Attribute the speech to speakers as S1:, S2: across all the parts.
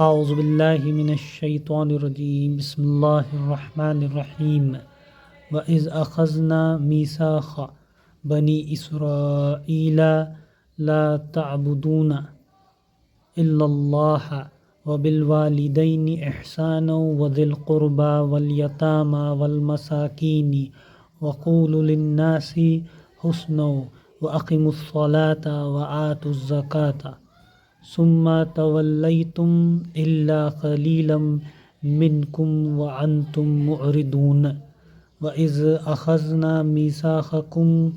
S1: اعوذ باللہ من الشیطان الرجیم بسم اللہ الرحمن الرحیم وَإِذْ أَخَذْنَا مِيثَاقَ بَنِي إِسْرَائِيلَ لَا تَعْبُدُونَ إِلَّا اللَّهَ وَبِالْوَالِدَيْنِ إِحْسَانًا وَذِي الْقُرْبَى وَالْيَتَامَى وَالْمَسَاكِينِ وَقُولُوا لِلنَّاسِ حُسْنًا وَأَقِيمُوا الصَّلَاةَ وَآتُوا الزَّكَاةَ ثم تولیتم الا قلیلا منکم وانتم معرضون وَإِذْ أَخَذْنَا مِيثَاقَكُمْ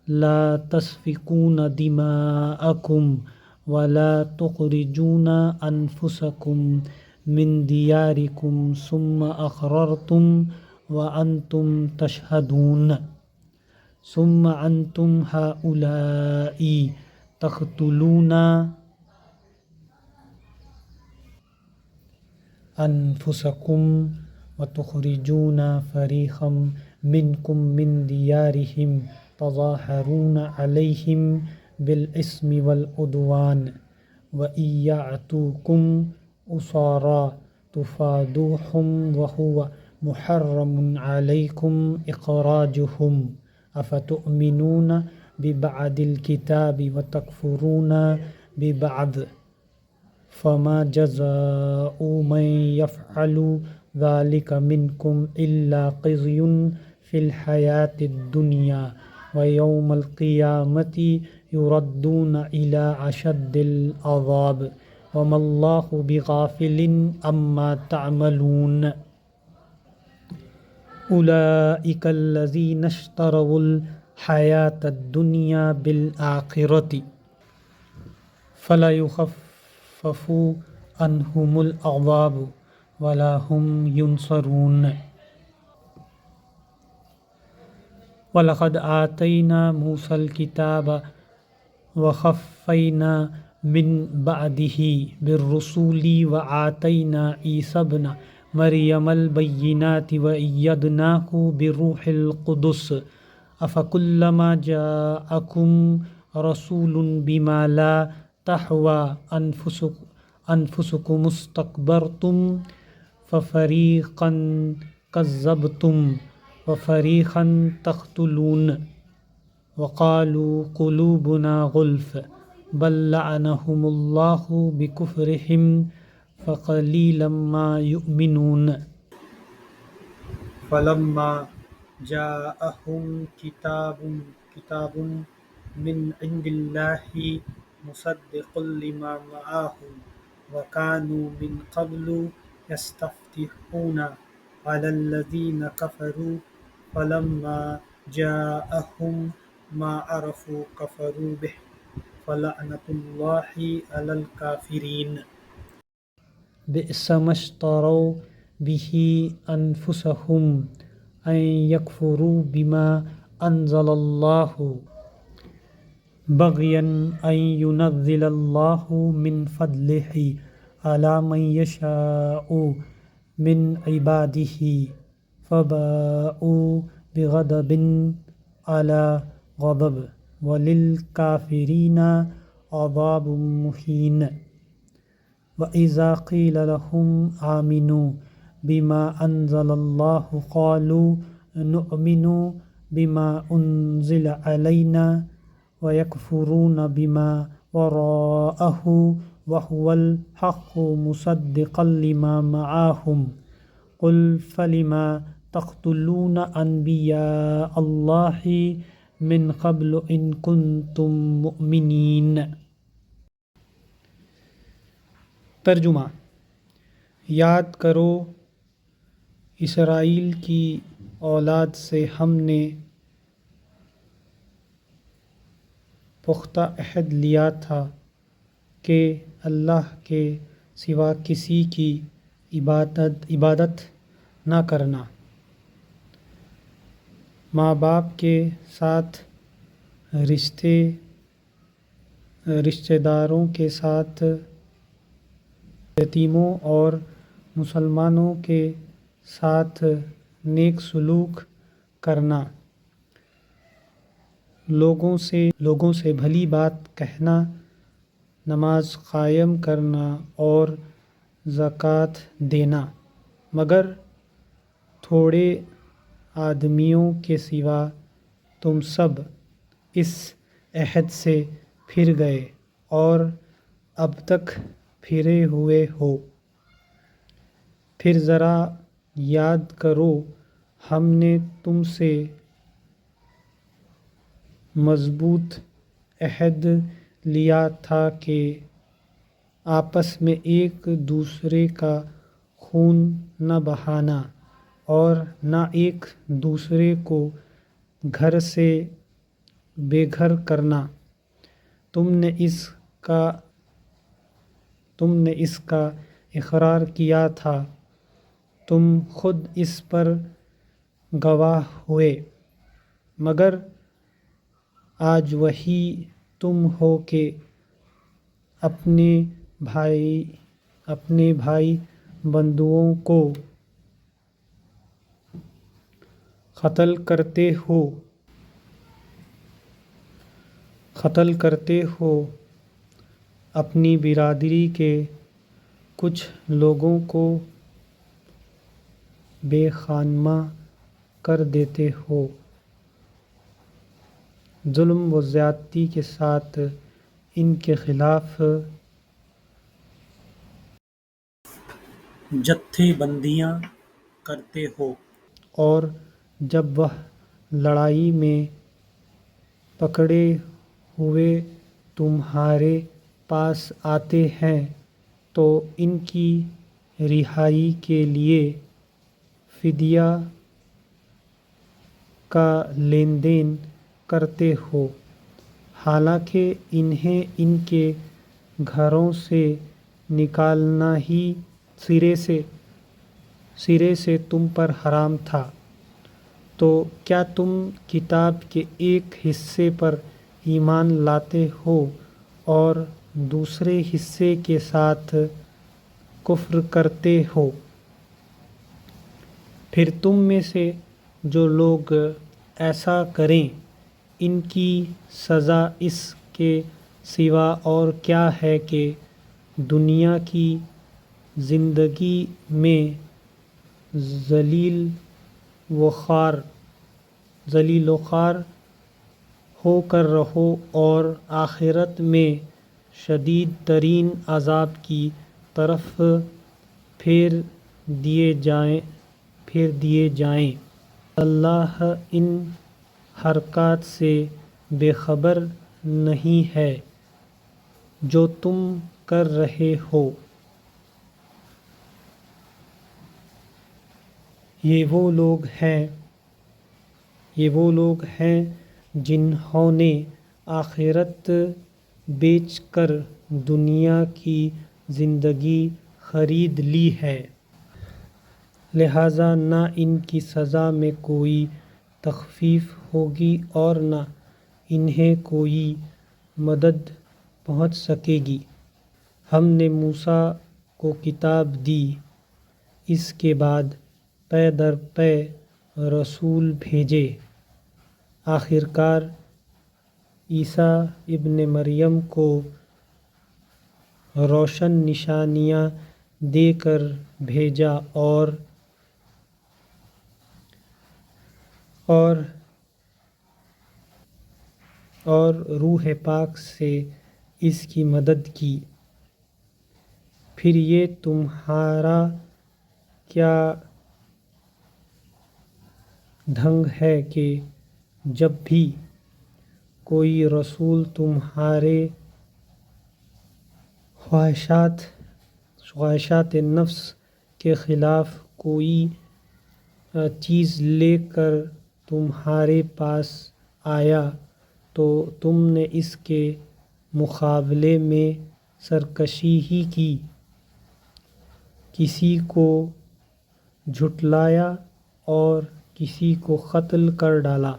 S1: لَا تَسْفِكُونَ دِمَاءَكُمْ وَلَا تُخْرِجُونَ أَنفُسَكُمْ مِنْ دِيَارِكُمْ ثُمَّ أَقْرَرْتُمْ وَأَنْتُمْ تَشْهَدُونَ ثُمَّ أَنْتُمْ هَؤُلَاءِ تَقْتُلُونَ أنفسكم وتخرجون فريقا منكم من ديارهم تظاهرون عليهم بالإثم والعدوان وإن يأتوكم أسارى تفادوهم وهو محرم عليكم إخراجهم أفتؤمنون ببعض الكتاب وتكفرون ببعض فما جزاء من يفعل ذلك منكم إلا خزي في الحياة الدنيا ويوم القيامة يردون إلى أشد العذاب وما الله بغافل عما تعملون أولئك الذين اشتروا الحياة الدنيا بالآخرة فلا يخفف عنهم العذاب ولا هم ينصرون وَلَقَدْ آتَيْنَا مُوسَى الْكِتَابَ وَخَفَّيْنَا مِنْ بَعْدِهِ بِالرُّسُلِ وَآتَيْنَا عِيسَى ابْنَ مَرْيَمَ الْبَيِّنَاتِ وَأَيَّدْنَاهُ بِالرُّوحِ الْقُدُسِ أَفَكُلَّمَا جَاءَكُمْ رَسُولٌ بِمَا لَا تَهْوَى أَنفُسُكُمُ اسْتَكْبَرْتُمْ فَفَرِيقًا كَذَّبْتُمْ وَفَرِيقًا تَقْتُلُونَ وَقَالُوا قُلُوبُنَا غُلْفٌ بَل لَّعَنَهُمُ اللَّهُ بِكُفْرِهِمْ فَقَلِيلًا مَا يُؤْمِنُونَ فَلَمَّا جَاءَهُمْ كِتَابٌ مِّنْ عِندِ اللَّهِ مُصَدِّقٌ لِّمَا مَعَهُمْ وَكَانُوا مِنْ قَبْلُ يَسْتَفْتِحُونَ عَلَى الَّذِينَ كَفَرُوا فَلَمَّا جَاءَهُمْ مَا عَرَفُوا كَفَرُوا بِهِ فَلَعْنَةُ اللَّهِ عَلَى الْكَافِرِينَ بِئْسَ مَا اشْتَرَوْا بِهِ أَنفُسَهُمْ أَن يَكْفُرُوا بِمَا أَنزَلَ اللَّهُ بغيا أن ينزل الله من فضله على من يشاء من عباده فباءوا بغضب على غضب وللكافرين عذاب مهين وإذا قيل لهم آمنوا بما أنزل الله قالوا نؤمن بما أنزل علينا ويكفرون بما وراءه وهو الحق مصدقا لما معهم قل فلم تقتلون أنبياء الله من قبل إن كنتم مؤمنين۔ ترجمہ: یاد کرو اسرائیل کی اولاد سے ہم نے پختہ عہد لیا تھا کہ اللہ کے سوا کسی کی عبادت نہ کرنا، ماں باپ کے ساتھ رشتہ داروں کے ساتھ، یتیموں اور مسلمانوں کے ساتھ نیک سلوک کرنا، لوگوں سے بھلی بات کہنا، نماز قائم کرنا اور زکوٰۃ دینا، مگر تھوڑے آدمیوں کے سوا تم سب اس عہد سے پھر گئے اور اب تک پھرے ہوئے ہو۔ پھر ذرا یاد کرو، ہم نے تم سے مضبوط عہد لیا تھا کہ آپس میں ایک دوسرے کا خون نہ بہانا اور نہ ایک دوسرے کو گھر سے بے گھر کرنا۔ تم نے اس کا اقرار کیا تھا، تم خود اس پر گواہ ہوئے، مگر آج وہی تم ہو کہ اپنے بھائی بندوؤں کو قتل کرتے ہو، اپنی برادری کے کچھ لوگوں کو بے خانمہ کر دیتے ہو، ظلم و زیادتی کے ساتھ ان کے خلاف جتھے بندیاں کرتے ہو، اور جب وہ لڑائی میں پکڑے ہوئے تمہارے پاس آتے ہیں تو ان کی رہائی کے لیے فدیہ کا لین دین کرتے ہو، حالانکہ انہیں ان کے گھروں سے نکالنا ہی سرے سے تم پر حرام تھا۔ تو کیا تم کتاب کے ایک حصے پر ایمان لاتے ہو اور دوسرے حصے کے ساتھ کفر کرتے ہو؟ پھر تم میں سے جو لوگ ایسا کریں، ان کی سزا اس کے سوا اور کیا ہے کہ دنیا کی زندگی میں ذلیل و خوار ہو کر رہو اور آخرت میں شدید ترین عذاب کی طرف پھیر دیے جائیں۔ اللہ ان حرکات سے بے خبر نہیں ہے جو تم کر رہے ہو۔ یہ وہ لوگ ہیں جنہوں نے آخرت بیچ کر دنیا کی زندگی خرید لی ہے، لہٰذا نہ ان کی سزا میں کوئی تخفیف ہوگی اور نہ انہیں کوئی مدد پہنچ سکے گی۔ ہم نے موسیٰ کو کتاب دی، اس کے بعد پے در پے رسول بھیجے، آخرکار عیسیٰ ابن مریم کو روشن نشانیاں دے کر بھیجا اور روح پاک سے اس کی مدد کی۔ پھر یہ تمہارا کیا ڈھنگ ہے کہ جب بھی کوئی رسول تمہارے خواہشات نفس کے خلاف کوئی چیز لے کر تمہارے پاس آیا تو تم نے اس کے مقابلے میں سرکشی ہی کی، کسی کو جھٹلایا اور کسی کو قتل کر ڈالا۔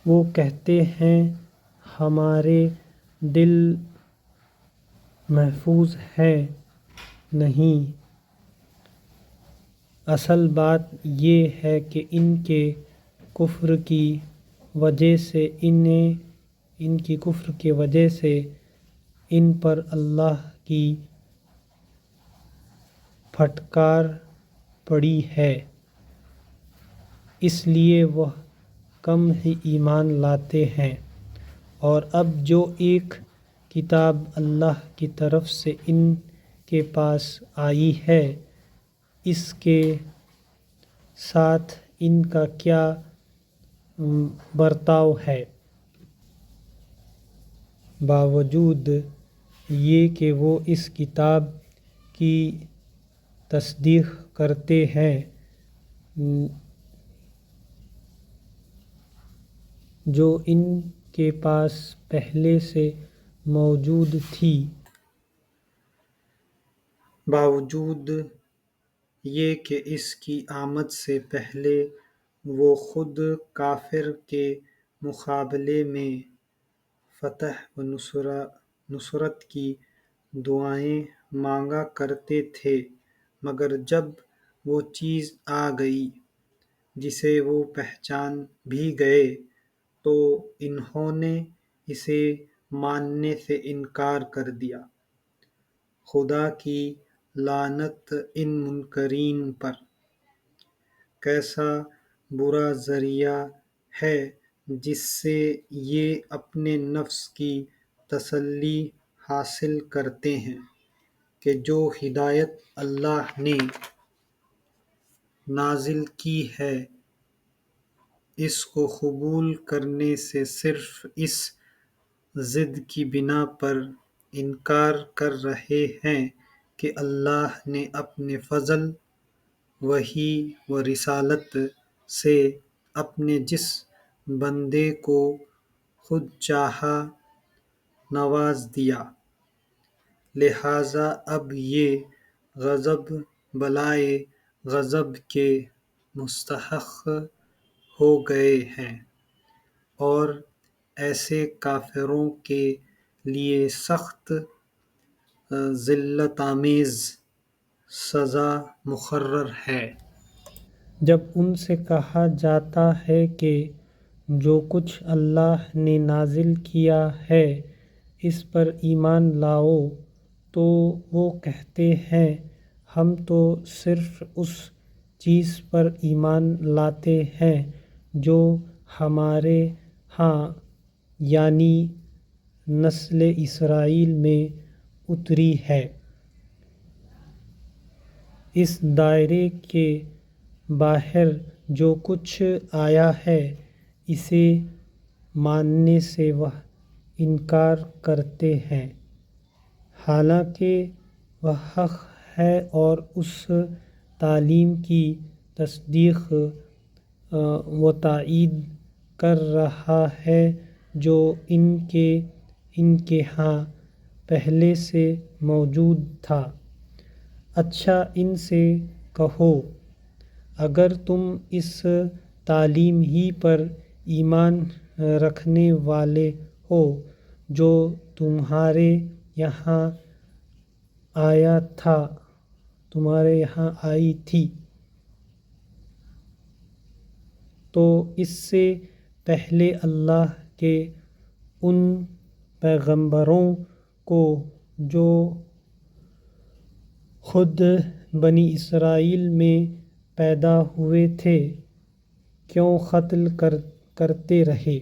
S1: وہ کہتے ہیں ہمارے دل محفوظ ہیں، نہیں، اصل بات یہ ہے کہ ان کے کفر کی وجہ سے ان پر اللہ کی پھٹکار پڑی ہے، اس لیے وہ کم ہی ایمان لاتے ہیں۔ اور اب جو ایک کتاب اللہ کی طرف سے ان کے پاس آئی ہے، اس کے ساتھ ان کا کیا برتاؤ ہے؟ باوجود یہ کہ وہ اس کتاب کی تصدیق کرتے ہیں جو ان کے پاس پہلے سے موجود تھی، باوجود یہ کہ اس کی آمد سے پہلے وہ خود کفار کے مقابلے میں فتح و نصرت کی دعائیں مانگا کرتے تھے، مگر جب وہ چیز آ گئی جسے وہ پہچان بھی گئے تو انہوں نے اسے ماننے سے انکار کر دیا۔ خدا کی لعنت ان منکرین پر! کیسا برا ذریعہ ہے جس سے یہ اپنے نفس کی تسلی حاصل کرتے ہیں کہ جو ہدایت اللہ نے نازل کی ہے اس کو قبول کرنے سے صرف اس ضد کی بنا پر انکار کر رہے ہیں کہ اللہ نے اپنے فضل، وحی و رسالت سے اپنے جس بندے کو خود چاہا نواز دیا، لہٰذا اب یہ غضب بالائے غضب کے مستحق ہو گئے ہیں، اور ایسے کافروں کے لیے سخت ذلتآمیز سزا مقرر ہے۔ جب ان سے کہا جاتا ہے کہ جو کچھ اللہ نے نازل کیا ہے اس پر ایمان لاؤ، تو وہ کہتے ہیں ہم تو صرف اس چیز پر ایمان لاتے ہیں جو ہمارے ہاں یعنی نسل اسرائیل میں اتری ہے۔ اس دائرے کے باہر جو کچھ آیا ہے اسے ماننے سے وہ انکار کرتے ہیں، حالانکہ وہ حق ہے، اور اس تعلیم کی تصدیق و تائید کر رہا ہے جو ان کے ہاں پہلے سے موجود تھا۔ اچھا ان سے کہو، اگر تم اس تعلیم ہی پر ایمان رکھنے والے ہو جو تمہارے یہاں آئی تھی، تو اس سے پہلے اللہ کے ان پیغمبروں کو جو خود بنی اسرائیل میں پیدا ہوئے تھے کیوں قتل کرتے رہے؟